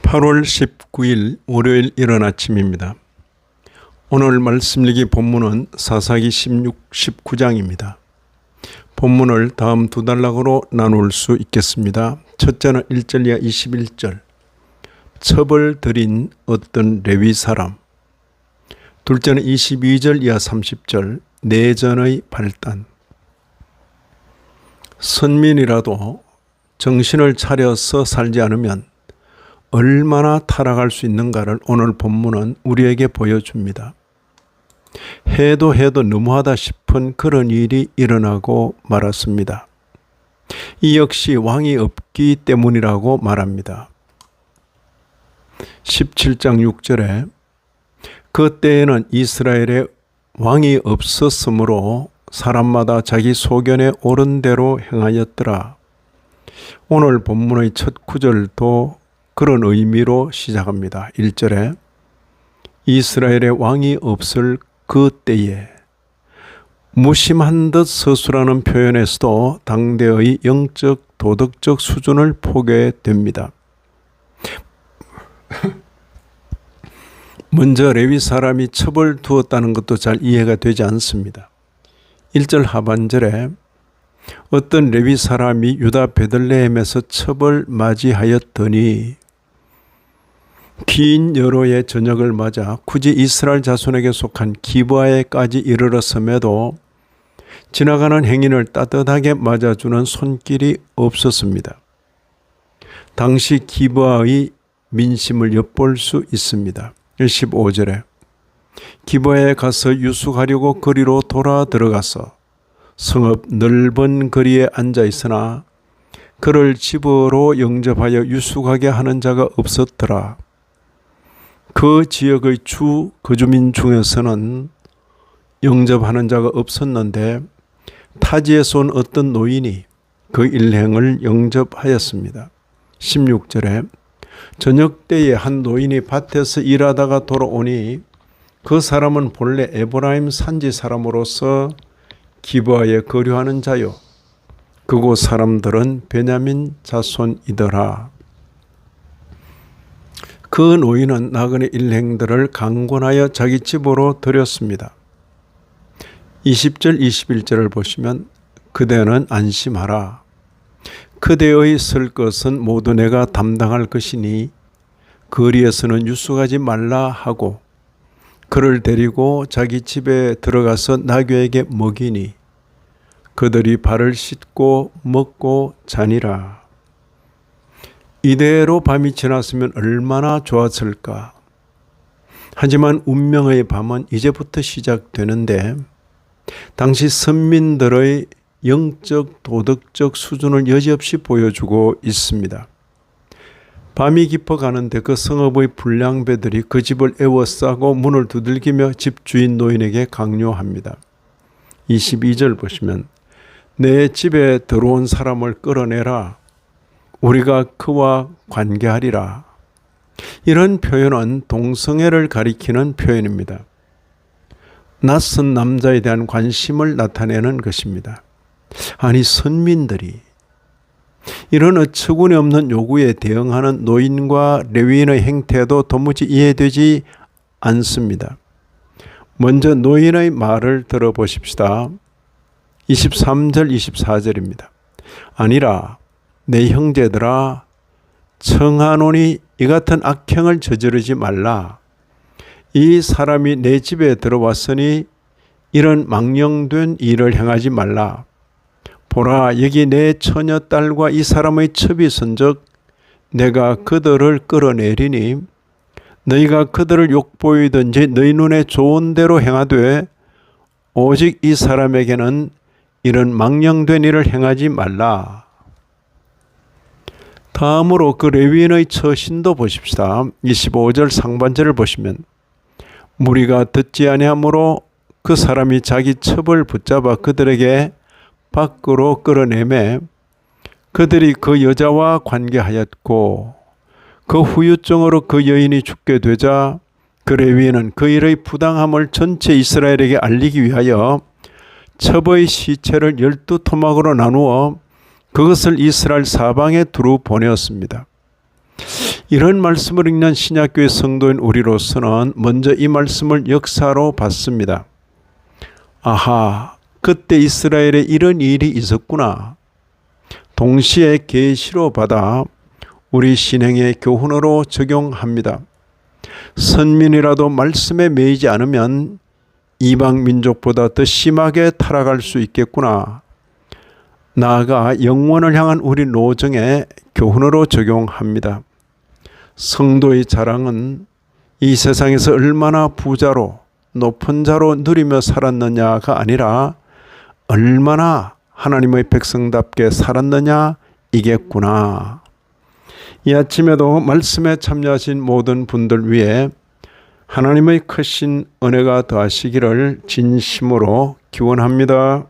8월 19일 월요일 이른 아침입니다. 오늘 말씀일기 본문은 사사기 19장입니다. 본문을 다음 두 단락으로 나눌 수 있겠습니다. 첫째는 1절 이하 21절, 첩을 들인 어떤 레위 사람. 둘째는 22절 이하 30절, 내전의 발단. 선민이라도 정신을 차려서 살지 않으면 얼마나 타락할 수 있는가를 오늘 본문은 우리에게 보여줍니다. 해도 너무하다 싶은 그런 일이 일어나고 말았습니다. 이 역시 왕이 없기 때문이라고 말합니다. 17장 6절에 그때에는 이스라엘에 왕이 없었으므로 사람마다 자기 소견에 옳은 대로 행하였더라. 오늘 본문의 첫 구절도 그런 의미로 시작합니다. 1절에 이스라엘에 왕이 없을 그 때에, 무심한 듯 서술하는 표현에서도 당대의 영적 도덕적 수준을 보게 됩니다. 먼저 레위 사람이 첩을 두었다는 것도 잘 이해가 되지 않습니다. 1절 하반절에 어떤 레위 사람이 유다 베들레헴에서 첩을 맞이하였더니 긴 여로의 저녁을 맞아 굳이 이스라엘 자손에게 속한 기브아에까지 이르렀음에도 지나가는 행인을 따뜻하게 맞아주는 손길이 없었습니다. 당시 기브아의 민심을 엿볼 수 있습니다. 15절에 기브아에 가서 유숙하려고 거리로 돌아 들어가서 성읍 넓은 거리에 앉아 있으나 그를 집으로 영접하여 유숙하게 하는 자가 없었더라. 그 지역의 주 거주민 중에서는 영접하는 자가 없었는데 타지에서 온 어떤 노인이 그 일행을 영접하였습니다. 16절에 저녁 때에 한 노인이 밭에서 일하다가 돌아오니 그 사람은 본래 에브라임 산지 사람으로서 기브아에 거류하는 자요, 그곳 사람들은 베냐민 자손이더라. 그 노인은 나그네 일행들을 강권하여 자기 집으로 들였습니다. 20절 21절을 보시면 그대는 안심하라. 그대의 쓸 것은 모두 내가 담당할 것이니 거리에서는 유숙하지 말라 하고 그를 데리고 자기 집에 들어가서 나귀에게 먹이니 그들이 발을 씻고 먹고 자니라. 이대로 밤이 지났으면 얼마나 좋았을까. 하지만 운명의 밤은 이제부터 시작되는데 당시 선민들의 영적 도덕적 수준을 여지없이 보여주고 있습니다. 밤이 깊어가는데 그 성읍의 불량배들이 그 집을 에워싸고 문을 두들기며 집주인 노인에게 강요합니다. 22절 보시면 내 집에 들어온 사람을 끌어내라. 우리가 그와 관계하리라. 이런 표현은 동성애를 가리키는 표현입니다. 낯선 남자에 대한 관심을 나타내는 것입니다. 아니, 선민들이 이런 어처구니 없는 요구에 대응하는 노인과 레위인의 행태도 도무지 이해되지 않습니다. 먼저 노인의 말을 들어보십시다. 23절 24절입니다. 아니라 내 형제들아, 청하노니 이 같은 악행을 저지르지 말라. 이 사람이 내 집에 들어왔으니 이런 망령된 일을 행하지 말라. 보라, 여기 내 처녀딸과 이 사람의 첩이 선즉 내가 그들을 끌어내리니 너희가 그들을 욕보이든지 너희 눈에 좋은 대로 행하되 오직 이 사람에게는 이런 망령된 일을 행하지 말라. 다음으로 그 레위인의 처신도 보십시다. 25절 상반절을 보시면 무리가 듣지 아니하므로 그 사람이 자기 첩을 붙잡아 그들에게 밖으로 끌어내매 그들이 그 여자와 관계하였고 그 후유증으로 그 여인이 죽게 되자 그 레위인은 그 일의 부당함을 전체 이스라엘에게 알리기 위하여 첩의 시체를 12토막으로 나누어 그것을 이스라엘 사방에 두루 보내었습니다. 이런 말씀을 읽는 신약교회 성도인 우리로서는 먼저 이 말씀을 역사로 봤습니다. 아하, 그때 이스라엘에 이런 일이 있었구나. 동시에 계시로 받아 우리 신행의 교훈으로 적용합니다. 선민이라도 말씀에 매이지 않으면 이방 민족보다 더 심하게 타락할 수 있겠구나. 나아가 영원을 향한 우리 노정의 교훈으로 적용합니다. 성도의 자랑은 이 세상에서 얼마나 부자로 높은 자로 누리며 살았느냐가 아니라 얼마나 하나님의 백성답게 살았느냐 이겠구나. 이 아침에도 말씀에 참여하신 모든 분들 위해 하나님의 크신 은혜가 더하시기를 진심으로 기원합니다.